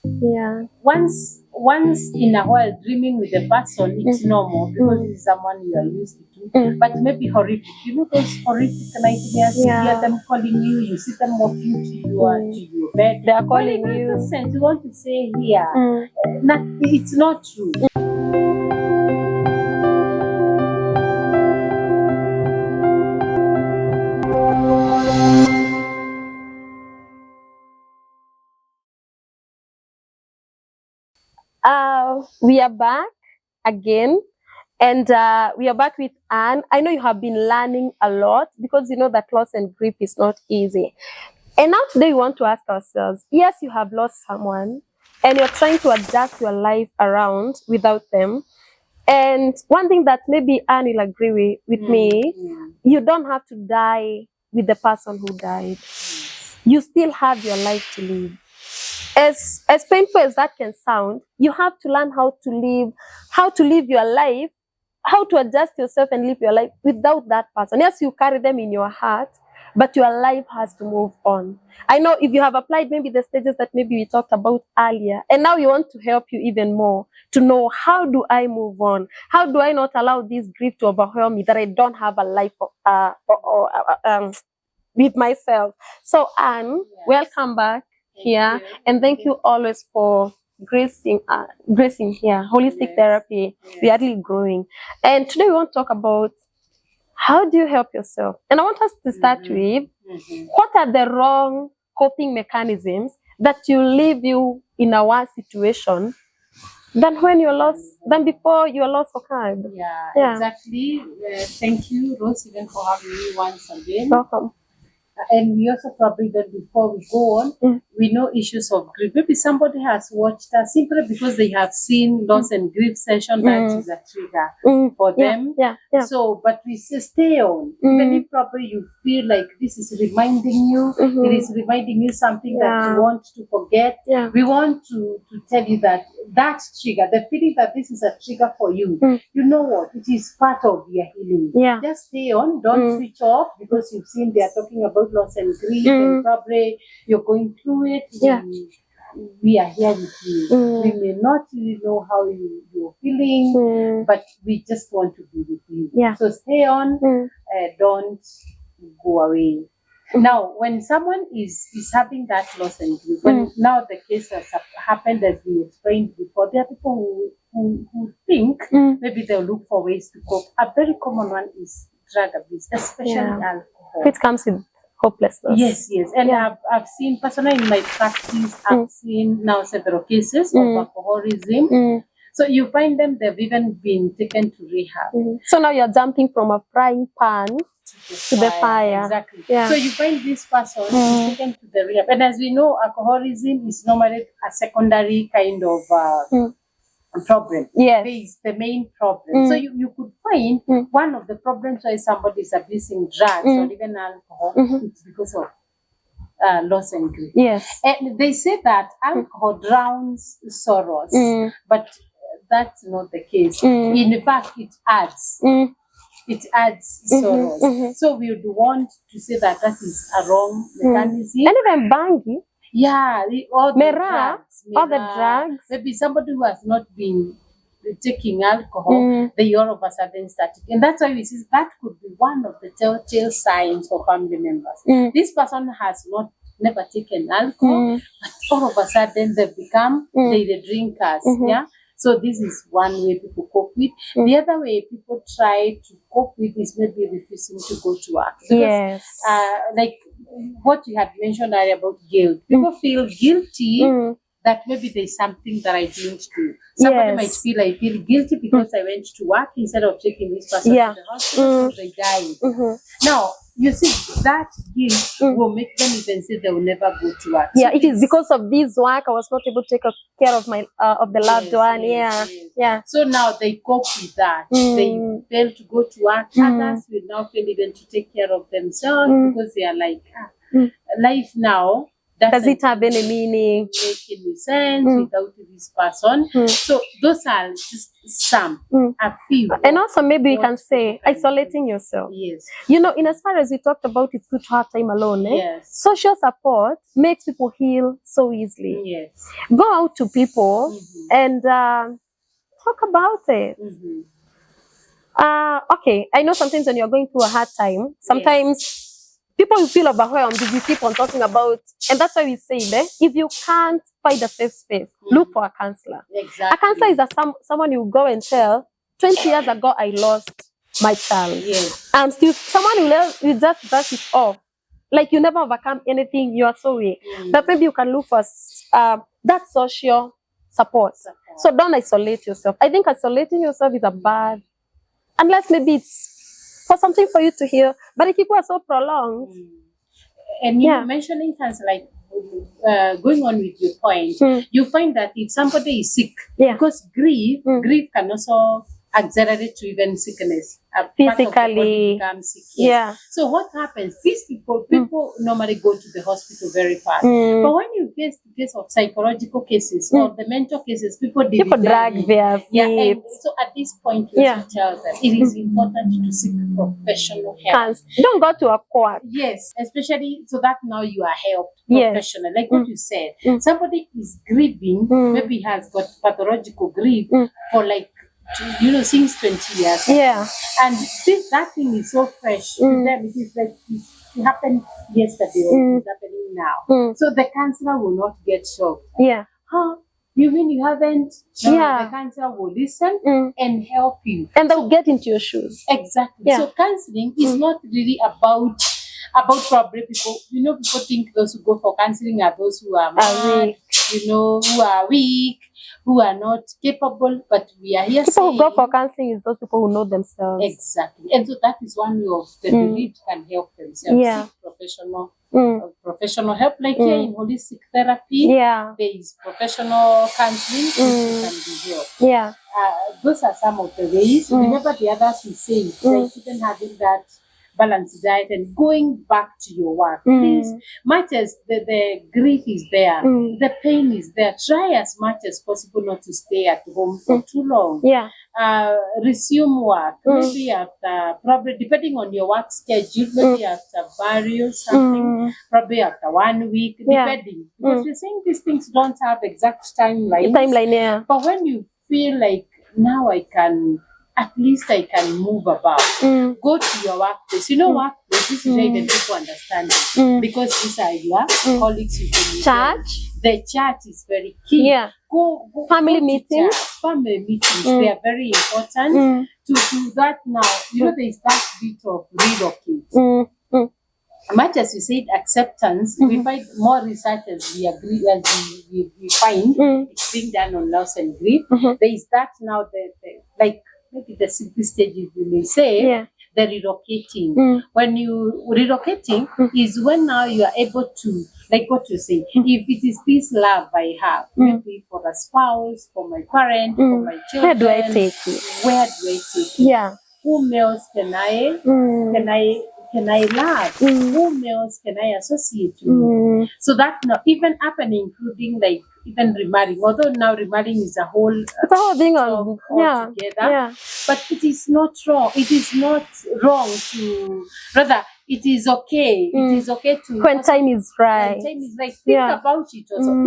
Yeah. Once in a while dreaming with a person, it's normal because it's someone you are used to. But maybe horrific, those horrific nightmares, you hear them calling you, you see them walking to your bed. They are But calling in you. sense, you want to say here, it's not true. We are back again, and we are back with Anne. I know you have been learning a lot because you know that loss and grief is not easy. And now today we want to ask ourselves, yes, you have lost someone and you're trying to adjust your life around without them. And one thing that maybe Anne will agree with me, you don't have to die with the person who died. You still have your life to live. As painful as that can sound, you have to learn how to live your life, how to adjust yourself and live your life without that person. Yes, you carry them in your heart, but your life has to move on. I know if you have applied maybe the stages that maybe we talked about earlier, and now you want to help you even more to know, how do I move on? How do I not allow this grief to overwhelm me that I don't have a life with myself? So Anne, welcome back here, and thank you always for gracing here. Holistic therapy, we are really growing. And today we want to talk about, how do you help yourself? And I want us to start with, what are the wrong coping mechanisms that you leave you in a worse situation than when you're lost, than before your loss occurred? Yeah. Exactly. Thank you, Rose, even for having me once again. Welcome. And we also probably, that before we go on, we know issues of grief. Maybe somebody has watched us simply because they have seen loss and grief session, that is a trigger for them. So, but we say stay on. Even if probably you feel like this is reminding you, it is reminding you something that you want to forget. We want to tell you that trigger, the feeling that this is a trigger for you, you know what? It is part of your healing. Just stay on. Don't switch off because you've seen they are talking about loss and grief, and probably you're going through it. We are here with you. We may not really know how you're feeling, but we just want to be with you. So stay on. Don't go away. Now, when someone is having that loss and grief, when now the case has happened, as we explained before, there are people who think maybe they'll look for ways to cope. A very common one is drug abuse, especially alcohol. Which comes with hopelessness. Yes. And I've seen, personally in my practice, I've seen now several cases of alcoholism. So you find them, they've even been taken to rehab. So now you're jumping from a frying pan to the fire. Exactly. So you find this person is taken to the rehab. And as we know, alcoholism is normally a secondary kind of problem. It's the main problem. So you could find one of the problems why somebody is abusing drugs or even alcohol, it's because of loss and grief. And they say that alcohol drowns sorrows, but that's not the case. In fact, it adds. It adds sorrows. So we would want to say that is a wrong mechanism. And even bangi. All the drugs. Maybe somebody who has not been taking alcohol, they all of a sudden start. And that's why we see that could be one of the telltale signs for family members. This person has never taken alcohol, but all of a sudden they become the drinkers. So this is one way people cope with. The other way people try to cope with is maybe refusing to go to work. Because, like what you had mentioned earlier about guilt. People feel guilty that maybe there's something that I didn't do. Somebody might feel, I feel guilty because I went to work instead of taking this person to the hospital, so they died. Now, you see, that guilt will make them even say they will never go to work. So it is because of this work I was not able to take care of my of the loved one. So now they cope with that. They fail to go to work. Others will now fail even to take care of themselves because they are like, life now Does it have any meaning? Make any sense without this person? So those are just some, a few. And also maybe we can say isolating yourself. Yes. You know, in as far as we talked about, it's good to have time alone. Yes. Social support makes people heal so easily. Yes. Go out to people and talk about it. Okay, I know sometimes when you're going through a hard time, sometimes people will feel overwhelmed if you keep on talking about, and that's why we say that if you can't find a safe space, look for a counselor. Exactly. A counselor is someone you go and tell, 20 years ago I lost my child. Yes. And still someone will just brush it off. Like you never overcome anything, you are so weak. But maybe you can look for that social support. So don't isolate yourself. I think isolating yourself is a bad, unless maybe it's for something for you to heal. But if people are so prolonged. And you know, mentioning things like going on with your point, you find that if somebody is sick, because grief can also accelerate to even sickness. Physically. Become sick. Yes. So what happens? These people normally go to the hospital very fast. But when you get to case of psychological cases or the mental cases, people drag their feet. And so at this point, you should tell them it is important to seek professional help. Don't go to a court. Yes, especially so that now you are helped professionally. Like what you said, somebody is grieving, maybe has got pathological grief for like, you know, since 20 years. Yeah. And that thing is so fresh to them. It is like it happened yesterday or it's happening now. So the counselor will not get shocked. Yeah. Huh? You mean you haven't? The counselor will listen and help you. And they'll get into your shoes. Exactly. Yeah. So counseling is not really about probably people, you know, people think those who go for counseling are those who are mad, you know, who are weak, who are not capable, but we are here people who go for counseling is those people who know themselves. Exactly. And so that is one way of the bereaved can help themselves. Yeah. Seek professional help, like here in holistic therapy. Yeah. There is professional counseling which can be helped. Yeah. Those are some of the ways. Remember the others we say, like even having that balanced diet and going back to your work. Please, much as the grief is there, the pain is there, try as much as possible not to stay at home for too long. Yeah. Resume work, maybe after, probably depending on your work schedule, maybe after burial something, probably after 1 week, depending. Because you're saying these things don't have exact timelines. But when you feel like now at least I can move about. Go to your workplace. You know, workplace, this is where even people understand it. Because these are your colleagues. Church. The church is very key. Yeah. Go family meetings. Family meetings. They are very important. To do that now, you know, there is that bit of relocate. Much as we said acceptance, we find more research as we agree, as we find it's being done on loss and grief. There is that now, like, maybe the simple stages we may say, the relocating. When you relocating is when now you are able to, like what you say, if it is this love I have, maybe for a spouse, for my parent, for my children, where do I take it? Where do I take it? Yeah. Whom else can I love? Whom else can I associate with? So that now even happening, including like even remarrying, although now remarrying is a whole thing altogether. Yeah. But it is not wrong. It is not wrong to, rather, it is okay. It is okay to, when time is right. When time is right. Think about it also.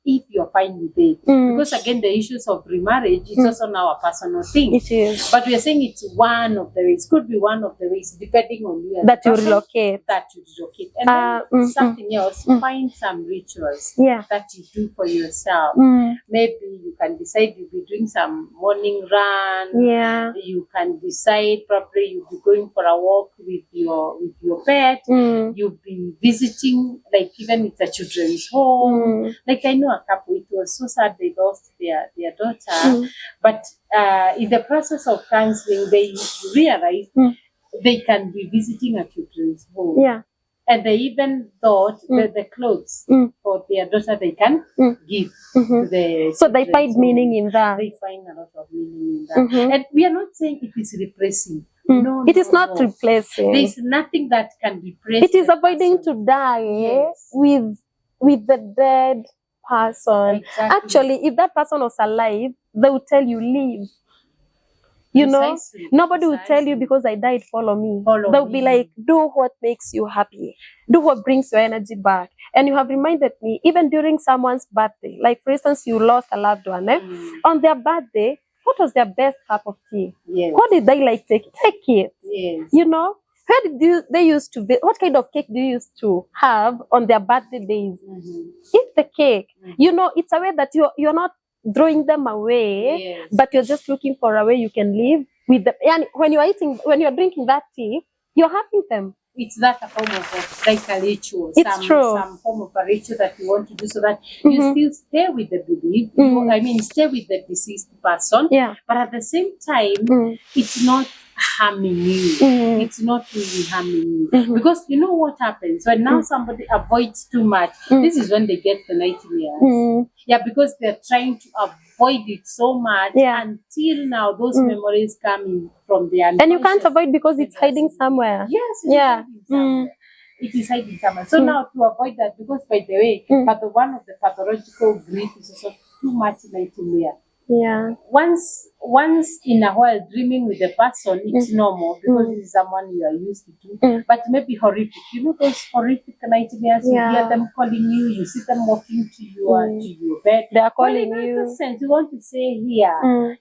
If you're fine with it. Because again, the issues of remarriage is also now a personal thing. It is. But we are saying it's one of the ways. Could be one of the ways, depending on you. That you relocate. That you relocate. And then something else, find some rituals that you do for yourself. Maybe you can decide you'll be doing some morning run. Yeah. You can decide probably you'll be going for a walk with your pet. You'll be visiting, like even it's a children's home. Like I know a couple, it was so sad they lost their daughter, but in the process of counseling, they realized they can be visiting a children's home. Yeah. And they even thought that the clothes for their daughter they can give to the so they find meaning in that. They find a lot of meaning in that. And we are not saying it is repressing. No, it is not replacing. There is nothing that can replace. It is avoiding to die with with the dead person. Exactly. Actually, if that person was alive, they would tell you, leave. You know, Precisely. nobody will tell you because I died, follow me. Follow They'll be me. like, do what makes you happy. Do what brings your energy back. And you have reminded me, even during someone's birthday, like for instance, you lost a loved one, on their birthday, what was their best cup of tea? Yes. What did they like take? Take it. Yes. You know, where did they used to be? What kind of cake do you used to have on their birthday days? Eat the cake. You know, it's a way that you're not throwing them away, Yes. but you're just looking for a way you can live with them. And when you're drinking that tea, you're having them. It's that a form of like a ritual. It's true. Some form of a ritual that you want to do so that you still stay with the belief. I mean, stay with the deceased person. Yeah. But at the same time, it's not harming you. It's not really harming you. Because you know what happens when now somebody avoids too much. This is when they get the nightmares. Yeah, because they're trying to avoid it so much until now those memories come in from the unconscious. And you can't avoid because it's hiding somewhere. Yes, it is hiding somewhere. It is hiding somewhere. So now to avoid that, because by the way, one of the pathological grief is also too much nightmare. Yeah. Once in a while dreaming with a person, it's normal because it's someone you are used to. But maybe horrific. You know those horrific nightmares, you hear them calling you, you see them walking to your bed. They are calling you. Sense, you want to say here,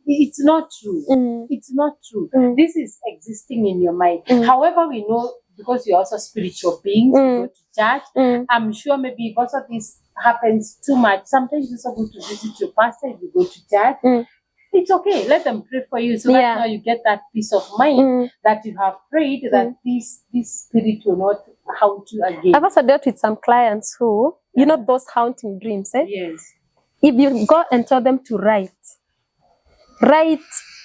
it's not true. It's not true. This is existing in your mind. However, we know because you're also spiritual beings, you go to church. I'm sure maybe if also this happens too much, sometimes it's also good to visit your pastor if you go to church. It's okay. Let them pray for you so that now you get that peace of mind that you have prayed that this spirit will not haunt you again. I've also dealt with some clients who, you know, those haunting dreams. Yes. If you go and tell them to write,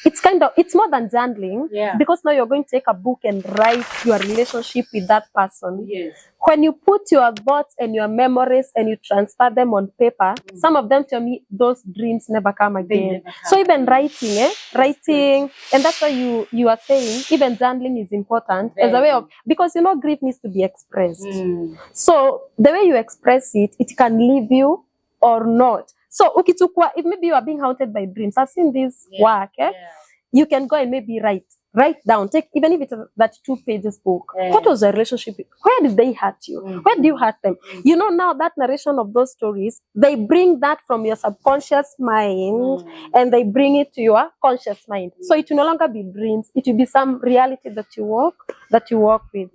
it's more than journaling. Yeah. Because now you're going to take a book and write your relationship with that person. Yes. When you put your thoughts and your memories and you transfer them on paper, some of them tell me those dreams never come again. So even writing, and that's why you are saying even journaling is important as a way of, because you know grief needs to be expressed. So the way you express it, it can leave you or not. So if maybe you are being haunted by dreams, I've seen this work. You can go and maybe write down, take even if it's that 2 pages book. What was the relationship? Where did they hurt you? Where do you hurt them? You know, now that narration of those stories, they bring that from your subconscious mind and they bring it to your conscious mind. So it will no longer be dreams. It will be some reality that you walk with.